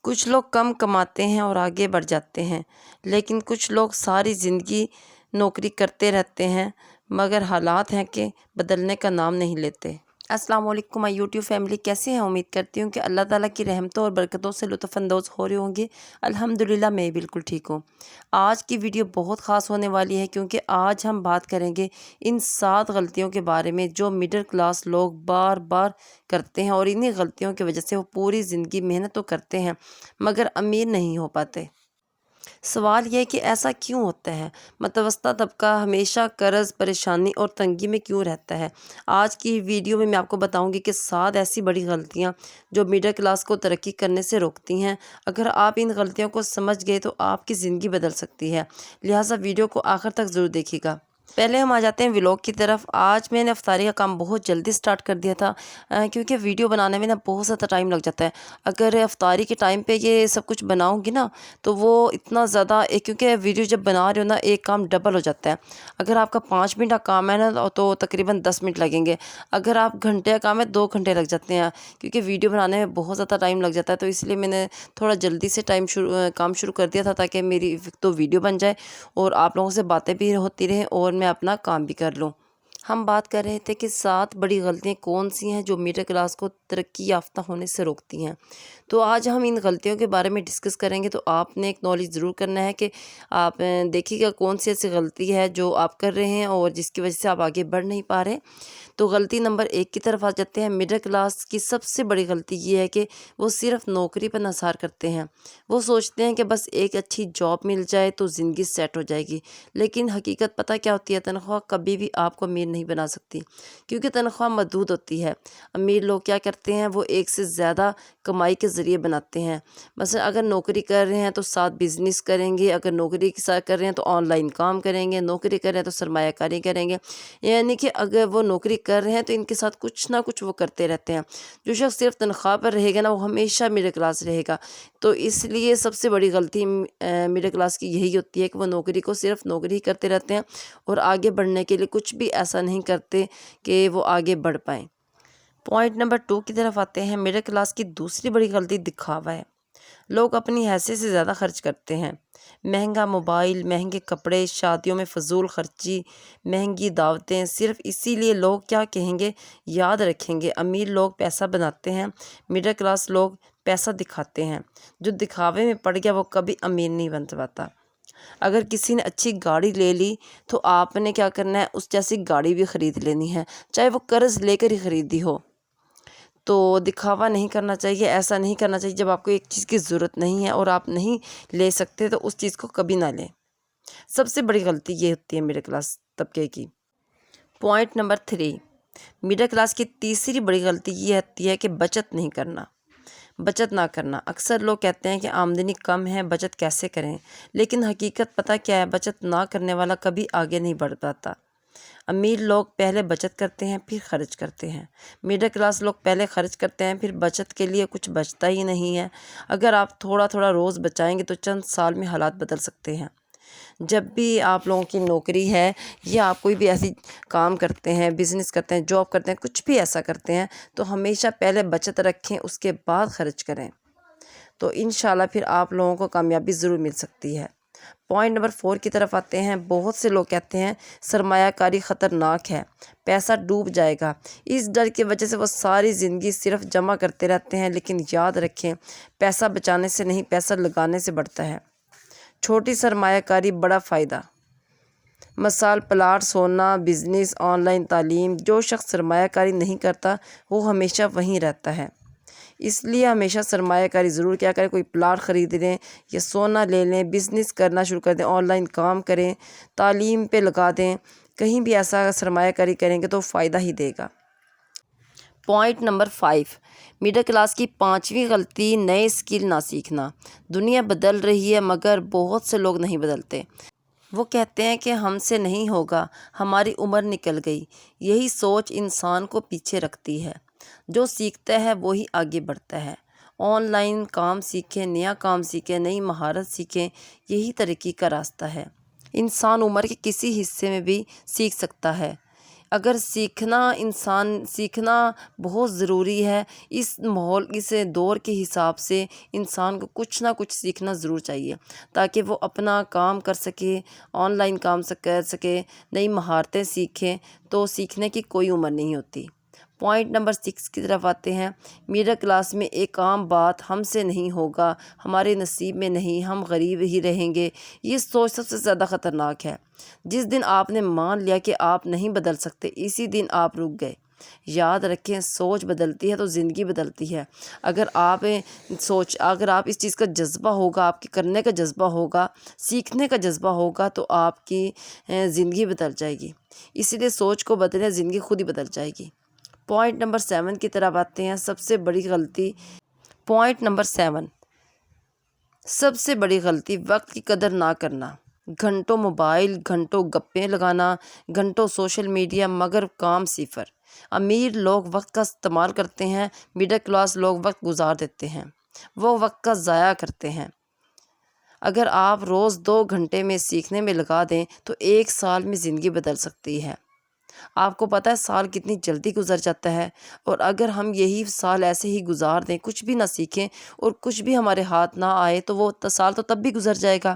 کچھ لوگ کم کماتے ہیں اور آگے بڑھ جاتے ہیں، لیکن کچھ لوگ ساری زندگی نوکری کرتے رہتے ہیں مگر حالات ہیں کہ بدلنے کا نام نہیں لیتے۔ السلام علیکم مائی یوٹیوب فیملی، کیسے ہیں؟ امید کرتی ہوں کہ اللہ تعالیٰ کی رحمتوں اور برکتوں سے لطف اندوز ہو رہے ہوں گے۔ الحمدللہ میں بالکل ٹھیک ہوں۔ آج کی ویڈیو بہت خاص ہونے والی ہے کیونکہ آج ہم بات کریں گے ان 7 غلطیوں کے بارے میں جو مڈل کلاس لوگ بار بار کرتے ہیں، اور انہی غلطیوں کی وجہ سے وہ پوری زندگی محنت تو کرتے ہیں مگر امیر نہیں ہو پاتے۔ سوال یہ ہے کہ ایسا کیوں ہوتا ہے؟ متوسطہ طبقہ ہمیشہ قرض، پریشانی اور تنگی میں کیوں رہتا ہے؟ آج کی ویڈیو میں آپ کو بتاؤں گی کہ 7 ایسی بڑی غلطیاں جو مڈل کلاس کو ترقی کرنے سے روکتی ہیں۔ اگر آپ ان غلطیوں کو سمجھ گئے تو آپ کی زندگی بدل سکتی ہے، لہٰذا ویڈیو کو آخر تک ضرور دیکھیے گا۔ پہلے ہم آ جاتے ہیں ولاگ کی طرف۔ آج میں نے افطاری کا کام بہت جلدی سٹارٹ کر دیا تھا کیونکہ ویڈیو بنانے میں بہت زیادہ ٹائم لگ جاتا ہے۔ اگر افطاری کے ٹائم پہ یہ سب کچھ بناؤں گی نا تو وہ اتنا زیادہ کیونکہ ویڈیو جب بنا رہے ہو نا ایک کام ڈبل ہو جاتا ہے۔ اگر آپ کا 5 منٹ کا کام ہے نا تو تقریباً 10 منٹ لگیں گے، اگر آپ گھنٹے کا کام ہے 2 گھنٹے لگ جاتے ہیں کیونکہ ویڈیو بنانے میں بہت زیادہ ٹائم لگ جاتا ہے۔ تو اس لیے میں نے تھوڑا جلدی سے کام شروع کر دیا تھا تاکہ میری تو ویڈیو بن جائے اور آپ لوگوں سے باتیں بھی ہوتی رہیں اور میں اپنا کام بھی کر لوں۔ ہم بات کر رہے تھے کہ 7 بڑی غلطیاں کون سی ہیں جو مڈل کلاس کو ترقی یافتہ ہونے سے روکتی ہیں۔ تو آج ہم ان غلطیوں کے بارے میں ڈسکس کریں گے۔ تو آپ نے ایک نالج ضرور کرنا ہے کہ آپ دیکھیے گا کون سی ایسی غلطی ہے جو آپ کر رہے ہیں اور جس کی وجہ سے آپ آگے بڑھ نہیں پا رہے۔ تو غلطی نمبر 1 کی طرف آ جاتے ہیں۔ مڈل کلاس کی سب سے بڑی غلطی یہ ہے کہ وہ صرف نوکری پر انحصار کرتے ہیں۔ وہ سوچتے ہیں کہ بس ایک اچھی جاب مل جائے تو زندگی سیٹ ہو جائے گی، لیکن حقیقت پتہ کیا ہوتی ہے؟ تنخواہ کبھی بھی آپ کو امیر نہیں بنا سکتی کیونکہ تنخواہ محدود ہوتی ہے۔ امیر لوگ کیا کرتے ہیں؟ وہ ایک سے زیادہ کمائی کے ذریعے بناتے ہیں۔ مثلا اگر نوکری کر رہے ہیں تو ساتھ بزنس کریں گے، اگر نوکری کے ساتھ کر رہے ہیں تو آن لائن کام کریں گے، نوکری کر رہے ہیں تو سرمایہ کاری کریں گے۔ یعنی کہ اگر وہ نوکری کر رہے ہیں تو ان کے ساتھ کچھ نہ کچھ وہ کرتے رہتے ہیں۔ جو شخص صرف تنخواہ پر رہے گا نا وہ ہمیشہ مڈل کلاس رہے گا۔ تو اس لیے سب سے بڑی غلطی مڈل کلاس کی یہی ہوتی ہے کہ وہ نوکری کو صرف نوکری ہی کرتے رہتے ہیں اور آگے بڑھنے کے لیے کچھ بھی ایسا نہیں کرتے کہ وہ آگے بڑھ پائیں۔ پوائنٹ نمبر 2 کی طرف آتے ہیں۔ مڈل کلاس کی دوسری بڑی غلطی دکھاوا ہے۔ لوگ اپنی حیثیت سے زیادہ خرچ کرتے ہیں۔ مہنگا موبائل، مہنگے کپڑے، شادیوں میں فضول خرچی، مہنگی دعوتیں، صرف اسی لیے لوگ کیا کہیں گے یاد رکھیں گے۔ امیر لوگ پیسہ بناتے ہیں، مڈل کلاس لوگ پیسہ دکھاتے ہیں۔ جو دکھاوے میں پڑ گیا وہ کبھی امیر نہیں بن پاتا۔ اگر کسی نے اچھی گاڑی لے لی تو آپ نے کیا کرنا ہے؟ اس جیسی گاڑی بھی خرید لینی ہے، چاہے وہ قرض لے کر ہی خریدی ہو۔ تو دکھاوا نہیں کرنا چاہیے، ایسا نہیں کرنا چاہیے۔ جب آپ کو ایک چیز کی ضرورت نہیں ہے اور آپ نہیں لے سکتے تو اس چیز کو کبھی نہ لیں۔ سب سے بڑی غلطی یہ ہوتی ہے مڈل کلاس طبقے کی۔ پوائنٹ نمبر 3، مڈل کلاس کی تیسری بڑی غلطی یہ ہوتی ہے کہ بچت نہیں کرنا، بچت نہ کرنا۔ اکثر لوگ کہتے ہیں کہ آمدنی کم ہے، بچت کیسے کریں؟ لیکن حقیقت پتہ کیا ہے؟ بچت نہ کرنے والا کبھی آگے نہیں بڑھ پاتا۔ امیر لوگ پہلے بچت کرتے ہیں پھر خرچ کرتے ہیں، مڈل کلاس لوگ پہلے خرچ کرتے ہیں پھر بچت کے لیے کچھ بچتا ہی نہیں ہے۔ اگر آپ تھوڑا تھوڑا روز بچائیں گے تو چند سال میں حالات بدل سکتے ہیں۔ جب بھی آپ لوگوں کی نوکری ہے یا آپ کوئی بھی ایسی کام کرتے ہیں، بزنس کرتے ہیں، جاب کرتے ہیں، کچھ بھی ایسا کرتے ہیں تو ہمیشہ پہلے بچت رکھیں، اس کے بعد خرچ کریں، تو انشاءاللہ پھر آپ لوگوں کو کامیابی ضرور مل سکتی ہے۔ پوائنٹ نمبر 4 کی طرف آتے ہیں۔ بہت سے لوگ کہتے ہیں سرمایہ کاری خطرناک ہے، پیسہ ڈوب جائے گا۔ اس ڈر کی وجہ سے وہ ساری زندگی صرف جمع کرتے رہتے ہیں، لیکن یاد رکھیں پیسہ بچانے سے نہیں، پیسہ لگانے سے بڑھتا ہے۔ چھوٹی سرمایہ کاری بڑا فائدہ۔ مثال پلاٹ، سونا، بزنس، آن لائن تعلیم۔ جو شخص سرمایہ کاری نہیں کرتا وہ ہمیشہ وہیں رہتا ہے۔ اس لیے ہمیشہ سرمایہ کاری ضرور کیا کریں، کوئی پلاٹ خرید لیں یا سونا لے لیں، بزنس کرنا شروع کر دیں، آن لائن کام کریں، تعلیم پہ لگا دیں، کہیں بھی ایسا سرمایہ کاری کریں گے تو فائدہ ہی دے گا۔ پوائنٹ نمبر 5، مڈل کلاس کی 5ویں غلطی نئے اسکل نہ سیکھنا۔ دنیا بدل رہی ہے مگر بہت سے لوگ نہیں بدلتے۔ وہ کہتے ہیں کہ ہم سے نہیں ہوگا، ہماری عمر نکل گئی۔ یہی سوچ انسان کو پیچھے رکھتی ہے۔ جو سیکھتا ہے وہی آگے بڑھتا ہے۔ آن لائن کام سیکھیں، نیا کام سیکھیں، نئی مہارت سیکھیں، یہی ترقی کا راستہ ہے۔ انسان عمر کے کسی حصے میں بھی سیکھ سکتا ہے۔ اگر سیکھنا بہت ضروری ہے، اس ماحول اس دور کے حساب سے انسان کو کچھ نہ کچھ سیکھنا ضرور چاہیے تاکہ وہ اپنا کام کر سکے، آن لائن کام کر سکے، نئی مہارتیں سیکھیں۔ تو سیکھنے کی کوئی عمر نہیں ہوتی۔ پوائنٹ نمبر 6 کی طرف آتے ہیں۔ میڈل کلاس میں ایک عام بات ہم سے نہیں ہوگا، ہمارے نصیب میں نہیں، ہم غریب ہی رہیں گے، یہ سوچ سب سے زیادہ خطرناک ہے۔ جس دن آپ نے مان لیا کہ آپ نہیں بدل سکتے، اسی دن آپ رک گئے۔ یاد رکھیں، سوچ بدلتی ہے تو زندگی بدلتی ہے۔ اگر آپ اس چیز کا جذبہ ہوگا، آپ کے کرنے کا جذبہ ہوگا، سیکھنے کا جذبہ ہوگا تو آپ کی زندگی بدل جائے گی۔ اسی لیے سوچ کو بدلیں، زندگی خود ہی بدل جائے گی۔ پوائنٹ نمبر 7 کی طرف آتے ہیں۔ پوائنٹ نمبر 7، سب سے بڑی غلطی وقت کی قدر نہ کرنا۔ گھنٹوں موبائل، گھنٹوں گپیں لگانا، گھنٹوں سوشل میڈیا، مگر کام صفر۔ امیر لوگ وقت کا استعمال کرتے ہیں، میڈل کلاس لوگ وقت گزار دیتے ہیں، وہ وقت کا ضائع کرتے ہیں۔ اگر آپ روز 2 گھنٹے میں سیکھنے میں لگا دیں تو 1 سال میں زندگی بدل سکتی ہے۔ آپ کو پتہ ہے سال کتنی جلدی گزر جاتا ہے، اور اگر ہم یہی سال ایسے ہی گزار دیں، کچھ بھی نہ سیکھیں اور کچھ بھی ہمارے ہاتھ نہ آئے تو وہ سال تو تب بھی گزر جائے گا۔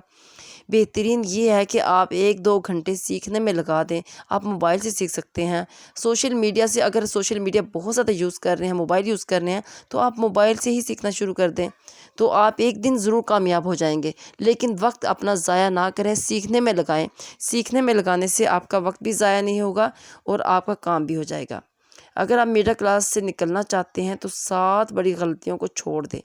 بہترین یہ ہے کہ آپ 1-2 گھنٹے سیکھنے میں لگا دیں۔ آپ موبائل سے سیکھ سکتے ہیں، سوشل میڈیا سے، اگر سوشل میڈیا بہت زیادہ یوز کر رہے ہیں، موبائل یوز کر رہے ہیں تو آپ موبائل سے ہی سیکھنا شروع کر دیں، تو آپ ایک دن ضرور کامیاب ہو جائیں گے۔ لیکن وقت اپنا ضائع نہ کریں، سیکھنے میں لگائیں۔ سیکھنے میں لگانے سے آپ کا وقت بھی ضائع نہیں ہوگا اور آپ کا کام بھی ہو جائے گا۔ اگر آپ میڈل کلاس سے نکلنا چاہتے ہیں تو 7 بڑی غلطیوں کو چھوڑ دیں۔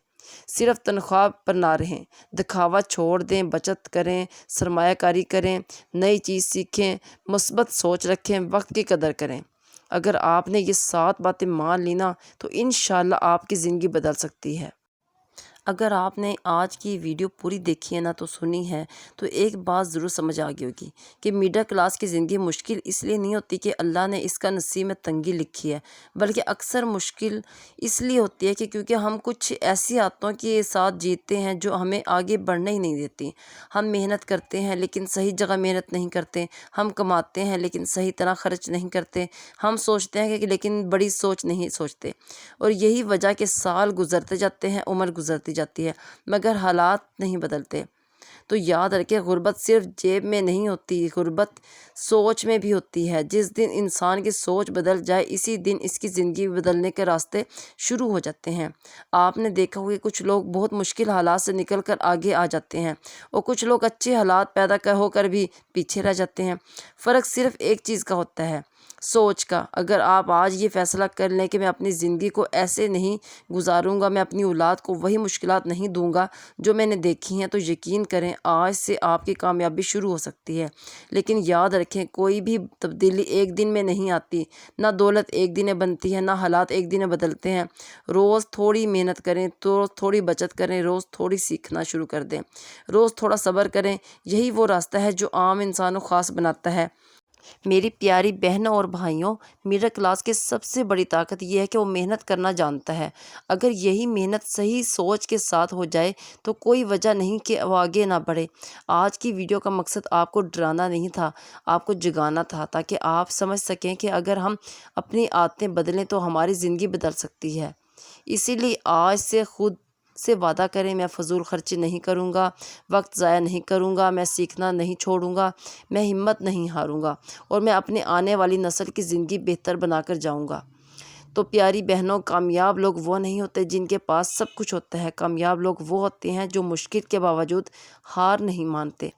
صرف تنخواہ پر نہ رہیں، دکھاوا چھوڑ دیں، بچت کریں، سرمایہ کاری کریں، نئی چیز سیکھیں، مثبت سوچ رکھیں، وقت کی قدر کریں۔ اگر آپ نے یہ 7 باتیں مان لی نا تو انشاءاللہ آپ کی زندگی بدل سکتی ہے۔ اگر آپ نے آج کی ویڈیو پوری دیکھی ہے نا تو سنی ہے تو ایک بات ضرور سمجھ آ گئی ہوگی کہ میڈل کلاس کی زندگی مشکل اس لیے نہیں ہوتی کہ اللہ نے اس کا نصیب میں تنگی لکھی ہے، بلکہ اکثر مشکل اس لیے ہوتی ہے کہ کیونکہ ہم کچھ ایسی عادتوں کے ساتھ جیتے ہیں جو ہمیں آگے بڑھنے ہی نہیں دیتی۔ ہم محنت کرتے ہیں لیکن صحیح جگہ محنت نہیں کرتے، ہم کماتے ہیں لیکن صحیح طرح خرچ نہیں کرتے، ہم سوچتے ہیں کہ لیکن بڑی سوچ نہیں سوچتے، اور یہی وجہ کہ سال گزرتے جاتے ہیں، عمر گزرتی جاتی ہے، مگر حالات نہیں بدلتے۔ تو یاد رکھیں، غربت صرف جیب میں نہیں ہوتی، غربت سوچ میں بھی ہوتی ہے۔ جس دن انسان کی سوچ بدل جائے اسی دن اس کی زندگی بدلنے کے راستے شروع ہو جاتے ہیں۔ آپ نے دیکھا ہوگا کہ کچھ لوگ بہت مشکل حالات سے نکل کر آگے آ جاتے ہیں اور کچھ لوگ اچھے حالات پیدا ہو کر بھی پیچھے رہ جاتے ہیں۔ فرق صرف ایک چیز کا ہوتا ہے، سوچ کا۔ اگر آپ آج یہ فیصلہ کر لیں کہ میں اپنی زندگی کو ایسے نہیں گزاروں گا، میں اپنی اولاد کو وہی مشکلات نہیں دوں گا جو میں نے دیکھی ہیں، تو یقین کریں آج سے آپ کی کامیابی شروع ہو سکتی ہے۔ لیکن یاد رکھیں، کوئی بھی تبدیلی ایک دن میں نہیں آتی، نہ دولت ایک دن میں بنتی ہے، نہ حالات ایک دن میں بدلتے ہیں۔ روز تھوڑی محنت کریں، تو تھوڑی بچت کریں، روز تھوڑی سیکھنا شروع کر دیں، روز تھوڑا صبر کریں، یہی وہ راستہ ہے جو عام انسانوں کو خاص بناتا ہے۔ میری پیاری بہنوں اور بھائیوں، میڈل کلاس کی سب سے بڑی طاقت یہ ہے کہ وہ محنت کرنا جانتا ہے۔ اگر یہی محنت صحیح سوچ کے ساتھ ہو جائے تو کوئی وجہ نہیں کہ وہ آگے نہ بڑھے۔ آج کی ویڈیو کا مقصد آپ کو ڈرانا نہیں تھا، آپ کو جگانا تھا، تاکہ آپ سمجھ سکیں کہ اگر ہم اپنی عادتیں بدلیں تو ہماری زندگی بدل سکتی ہے۔ اسی لیے آج سے خود سے وعدہ کریں، میں فضول خرچی نہیں کروں گا، وقت ضائع نہیں کروں گا، میں سیکھنا نہیں چھوڑوں گا، میں ہمت نہیں ہاروں گا، اور میں اپنے آنے والی نسل کی زندگی بہتر بنا کر جاؤں گا۔ تو پیاری بہنوں، کامیاب لوگ وہ نہیں ہوتے جن کے پاس سب کچھ ہوتا ہے، کامیاب لوگ وہ ہوتے ہیں جو مشکل کے باوجود ہار نہیں مانتے۔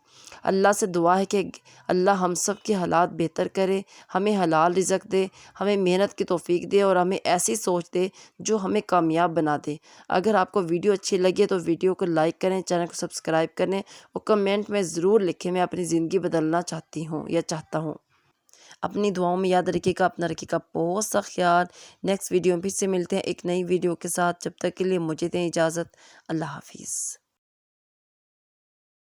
اللہ سے دعا ہے کہ اللہ ہم سب کے حالات بہتر کرے، ہمیں حلال رزق دے، ہمیں محنت کی توفیق دے، اور ہمیں ایسی سوچ دے جو ہمیں کامیاب بنا دے۔ اگر آپ کو ویڈیو اچھی لگے تو ویڈیو کو لائک کریں، چینل کو سبسکرائب کریں، اور کمنٹ میں ضرور لکھیں میں اپنی زندگی بدلنا چاہتی ہوں یا چاہتا ہوں۔ اپنی دعاؤں میں یاد رکھیے گا، اپنا رکھیے گا بہت سا خیال۔ نیکسٹ ویڈیو میں پھر سے ملتے ہیں ایک نئی ویڈیو کے ساتھ، جب تک کے لیے مجھے دیں اجازت۔ اللہ حافظ۔